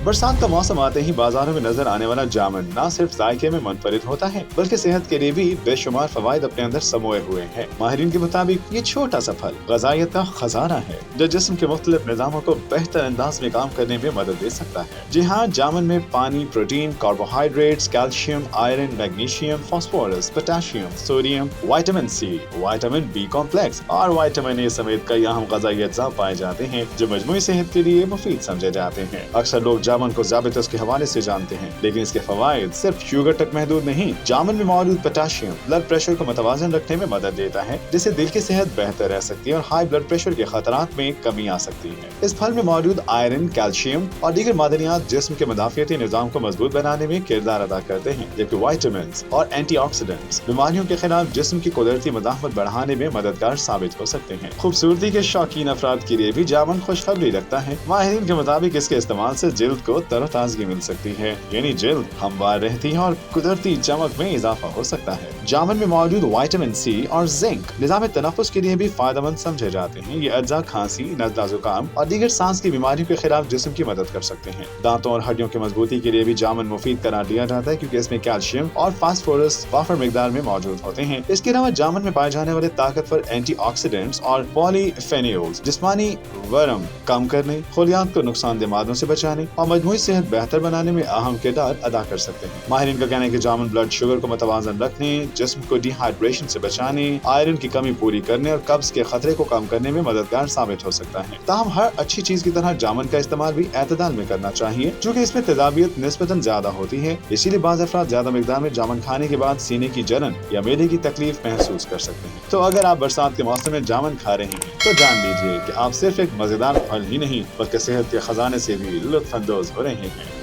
बरसात का मौसम आते ही बाजारों में नजर आने वाला जामुन न सिर्फ जायके में मुनफरिद होता है बल्कि सेहत के लिए भी बेशुमार फवायद अपने अंदर समोए हुए हैं। माहिरीन के मुताबिक ये छोटा सा फल ग़िज़ाइयत का खजाना है जो जिस्म के मुख्तलिफ निज़ामों को बेहतर अंदाज में काम करने में मदद दे सकता है। जी हाँ, जामुन में पानी, protein, carbohydrates, calcium, iron, magnesium, phosphorus, potassium, sodium, vitamin C, vitamin B complex और विटामिन ए समेत कई अहम ग़िज़ाई अज्जा पाए जाते हैं जो मजमूई सेहत के लिए मुफीद समझे जाते हैं। अक्सर लोग जामुन को ज़ाबितस के हवाले से जानते हैं, लेकिन इसके फवायद सिर्फ शुगर तक महदूद नहीं। जामुन में मौजूद पोटेशियम ब्लड प्रेशर को मुतवाज़न रखने में मदद देता है, जिससे दिल की सेहत बेहतर रह सकती है और हाई ब्लड प्रेशर के खतरात में कमी आ सकती है। इस फल में मौजूद आयरन, कैल्शियम और दीगर मादनियात जिस्म के मुदाफ़ियती निज़ाम को मजबूत बनाने में किरदार अदा करते हैं, जबकि विटामिन और एंटीऑक्सीडेंट्स बीमारियों के खिलाफ जिस्म की कुदरती मुदाफ़त बढ़ाने में मददगार साबित हो सकते हैं। खूबसूरती के शौकीन अफराद के लिए भी जामुन खुशखबरी रखता है। माहिरीन के मुताबिक इसके इस्तेमाल से जिल्द को तरोताजगी मिल सकती है, यानी जिल्द हमवार रहती है और कुदरती चमक में इजाफा हो सकता है। जामुन में मौजूद विटामिन सी और जिंक निज़ाम तनफ़ुस के लिए भी फायदेमंद समझे जाते हैं। ये अज्जा खांसी, नज़ला जुकाम और दीगर सांस की बीमारियों के खिलाफ जिस्म की मदद कर सकते हैं। दांतों और हड्डियों की मजबूती के लिए भी जामुन मुफीद करार दिया जाता है, क्योंकि इसमें कैल्शियम और फास्फोरस वाफर मिकदार में मौजूद होते हैं। इसके अलावा जामुन में पाए जाने वाले ताकतवर एंटीऑक्सीडेंट्स और पॉलीफेनोल्स जिस्मानी वरम कम करने, खुलियात को नुकसानदेह मादों से बचाने और मजमूई सेहत बेहतर बनाने में अहम किरदार अदा कर सकते हैं। माहिरीन का कहना है कि जामुन ब्लड शुगर को मुतवाज़न रखने, जिस्म को डिहाइड्रेशन से बचाने, आयरन की कमी पूरी करने और कब्ज के खतरे को कम करने में मददगार साबित हो सकता है। ताहम हर अच्छी चीज की तरह जामुन का इस्तेमाल भी एतदाल में करना चाहिए, क्योंकि इसमें तेजाबियत निस्बतन ज्यादा होती है। इसीलिए बाज़ अफराद ज्यादा मिकदार में जामुन खाने के बाद सीने की जलन या मेदे की तकलीफ महसूस कर सकते हैं। तो अगर आप बरसात के मौसम में जामुन खा रहे हैं तो जान लीजिए कि आप सिर्फ एक मजेदार फल ही नहीं बल्कि सेहत के खजाने से भी लुत्फ अंदोज हो रहे हैं।